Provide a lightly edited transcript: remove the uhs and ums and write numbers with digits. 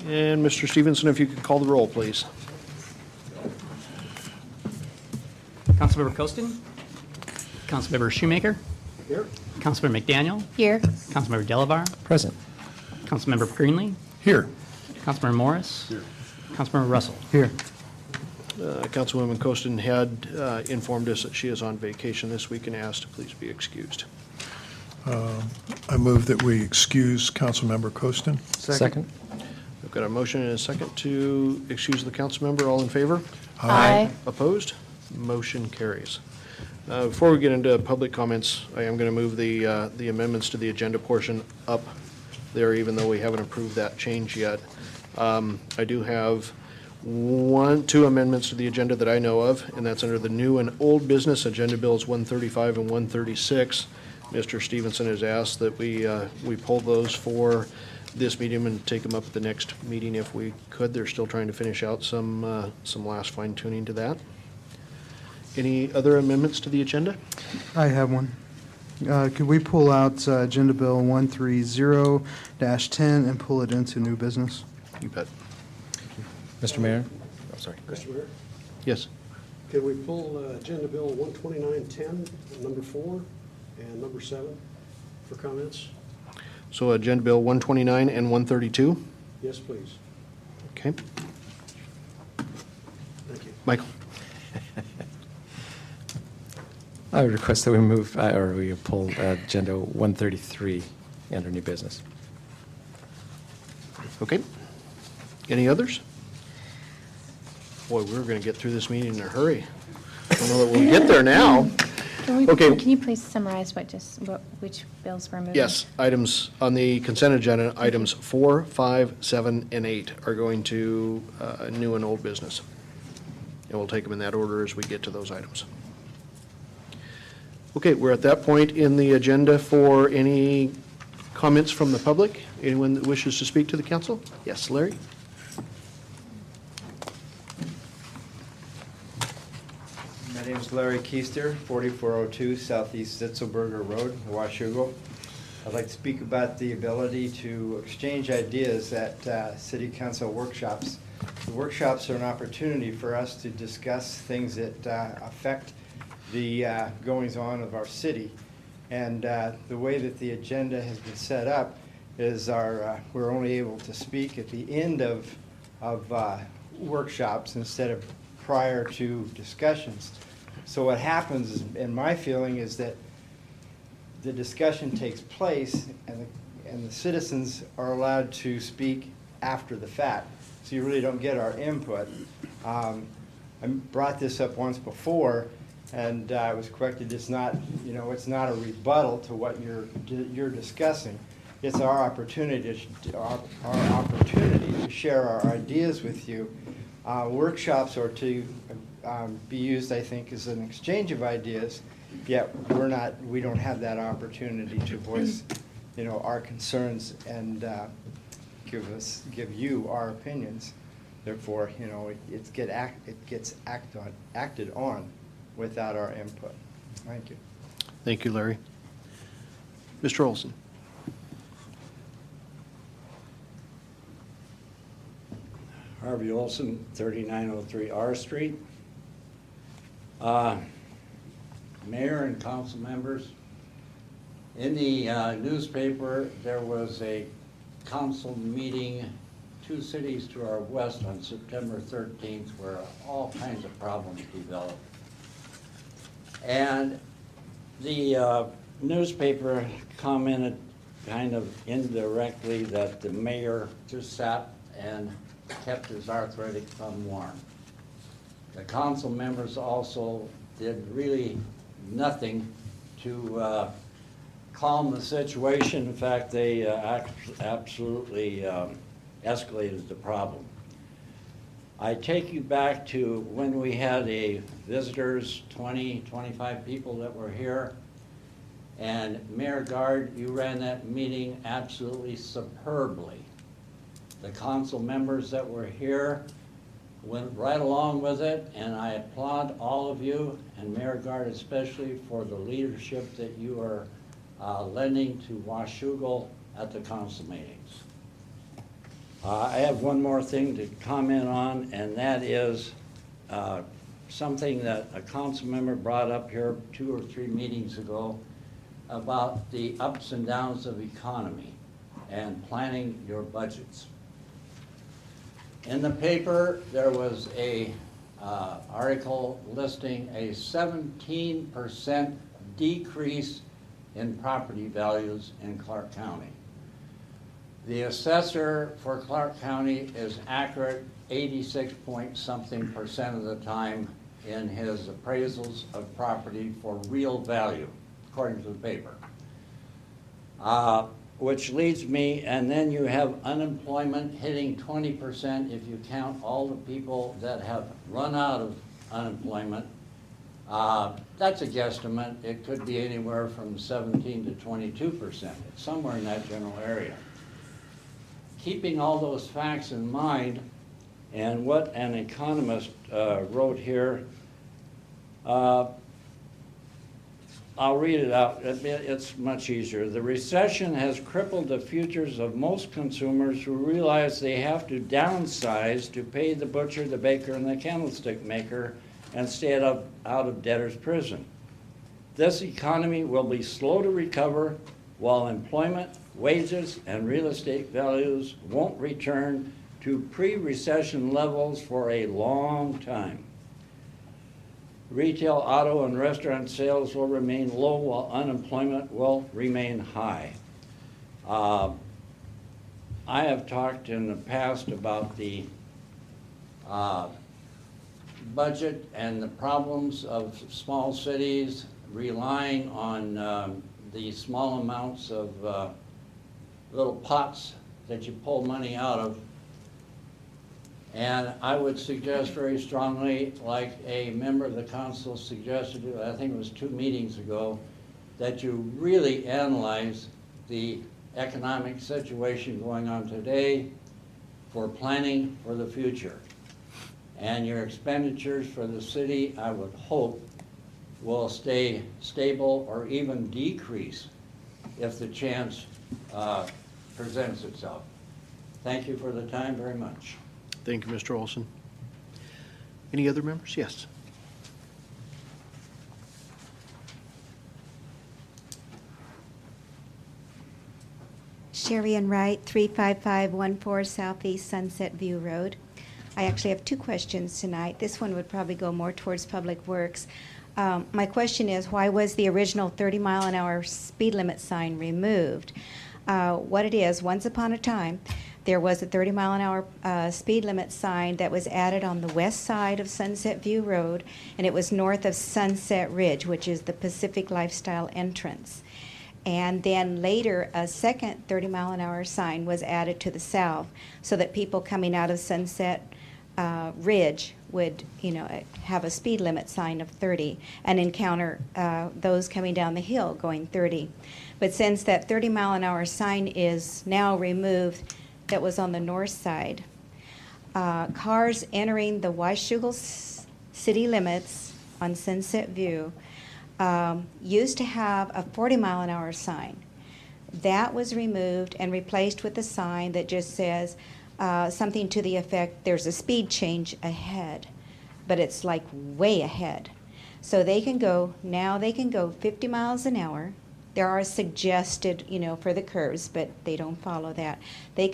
And Mr. Stevenson, if you could call the roll, please. Councilmember Costin? Councilmember Shoemaker? Here. Councilmember McDaniel? Here. Councilmember Delavar? Present. Councilmember Greenlee? Here. Councilmember Morris? Here. Councilmember Russell? Here. Councilwoman Costin had informed us that she is on vacation this week and asked to please be excused. I move that we excuse Councilmember Costin. Second. We've got a motion and a second to excuse the council member. All in favor? Aye. Opposed? Motion carries. Before we get into public comments, I am going to move the amendments to the agenda portion up there, even though we haven't approved that change yet. I do have two amendments to the agenda that I know of, and that's under the new and old business, Agenda Bills 135 and 136. Mr. Stevenson has asked that we pull those for this meeting and take them up at the next meeting if we could. They're still trying to finish out some last fine tuning to that. Any other amendments to the agenda? I have one. Could we pull out Agenda Bill 130-10 and pull it into new business? You bet. Mr. Mayor? Oh, sorry. Mr. Mayor, Yes. can we pull Agenda Bill 12910, number 4, and number 7 for comments? So Agenda Bill 129 and 132. Yes, please. Okay. Thank you. Michael? I would request that we move, or we pull Agenda 133 under new business. Okay. Any others? Boy, we're going to get through this meeting in a hurry. I don't know that we'll get there now. Okay. Can you please summarize which bills we're moving? Yes, items on the consent agenda, items 4, 5, 7, and 8 are going to new and old business. And we'll take them in that order as we get to those items. Okay, we're at that point in the agenda for any comments from the public. Anyone that wishes to speak to the council? Yes, Larry? My name is Larry Keister, 4402 Southeast Zitzelberger Road, Washougal. I'd like to speak about the ability to exchange ideas at city council workshops. The workshops are an opportunity for us to discuss things that affect the goings-on of our city. And the way that the agenda has been set up is we're only able to speak at the end of workshops instead of prior to discussions. So what happens is, in my feeling, is that the discussion takes place and the citizens are allowed to speak after the fact. So you really don't get our input. I brought this up once before, and I was corrected. It's not, it's not a rebuttal to what you're discussing. It's our opportunity to share our ideas with you. Workshops are to be used, I think, as an exchange of ideas. Yet we don't have that opportunity to voice, our concerns and give you our opinions. Therefore, it gets acted on without our input. Thank you. Thank you, Larry. Mr. Olson? Harvey Olson, 3903 R Street. Mayor and council members, in the newspaper there was a council meeting 2 cities to our west on September 13th where all kinds of problems developed. And the newspaper commented kind of indirectly that the mayor just sat and kept his arthritic thumb warm. The council members also did really nothing to calm the situation. In fact, they absolutely escalated the problem. I take you back to when we had visitors, 20, 25 people that were here, and Mayor Gard, you ran that meeting absolutely superbly. The council members that were here went right along with it, and I applaud all of you, and Mayor Gard especially, for the leadership that you are lending to Washougal at the council meetings. I have one more thing to comment on, and that is something that a council member brought up here 2 or 3 meetings ago about the ups and downs of economy and planning your budgets. In the paper, there was a article listing a 17% decrease in property values in Clark County. The assessor for Clark County is accurate 86 point something percent of the time in his appraisals of property for real value, according to the paper. Which leads me, and then you have unemployment hitting 20% if you count all the people that have run out of unemployment. That's a guesstimate. It could be anywhere from 17 to 22%. It's somewhere in that general area. Keeping all those facts in mind, and what an economist wrote here, I'll read it out. It's much easier. The recession has crippled the futures of most consumers who realize they have to downsize to pay the butcher, the baker, and the candlestick maker and stay out of debtor's prison. This economy will be slow to recover while employment, wages, and real estate values won't return to pre-recession levels for a long time. Retail, auto, and restaurant sales will remain low while unemployment will remain high. I have talked in the past about the budget and the problems of small cities relying on the small amounts of little pots that you pull money out of. And I would suggest very strongly, like a member of the council suggested, I think it was 2 meetings ago, that you really analyze the economic situation going on today for planning for the future. And your expenditures for the city, I would hope, will stay stable or even decrease if the chance presents itself. Thank you for the time very much. Thank you, Mr. Olson. Any other members? Yes. Sherry and Wright, 35514 Southeast Sunset View Road. I actually have 2 questions tonight. This one would probably go more towards Public Works. My question is, why was the original 30-mile-an-hour speed limit sign removed? What it is, once upon a time, there was a 30-mile-an-hour speed limit sign that was added on the west side of Sunset View Road, and it was north of Sunset Ridge, which is the Pacific Lifestyle entrance. And then later, a second 30-mile-an-hour sign was added to the south so that people coming out of Sunset Ridge would, have a speed limit sign of 30 and encounter those coming down the hill going 30. But since that 30-mile-an-hour sign is now removed, that was on the north side, cars entering the Washougal city limits on Sunset View used to have a 40-mile-an-hour sign. That was removed and replaced with a sign that just says something to the effect, there's a speed change ahead, but it's like way ahead. So they can go 50 miles an hour. There are suggested, for the curves, but they don't follow that. They can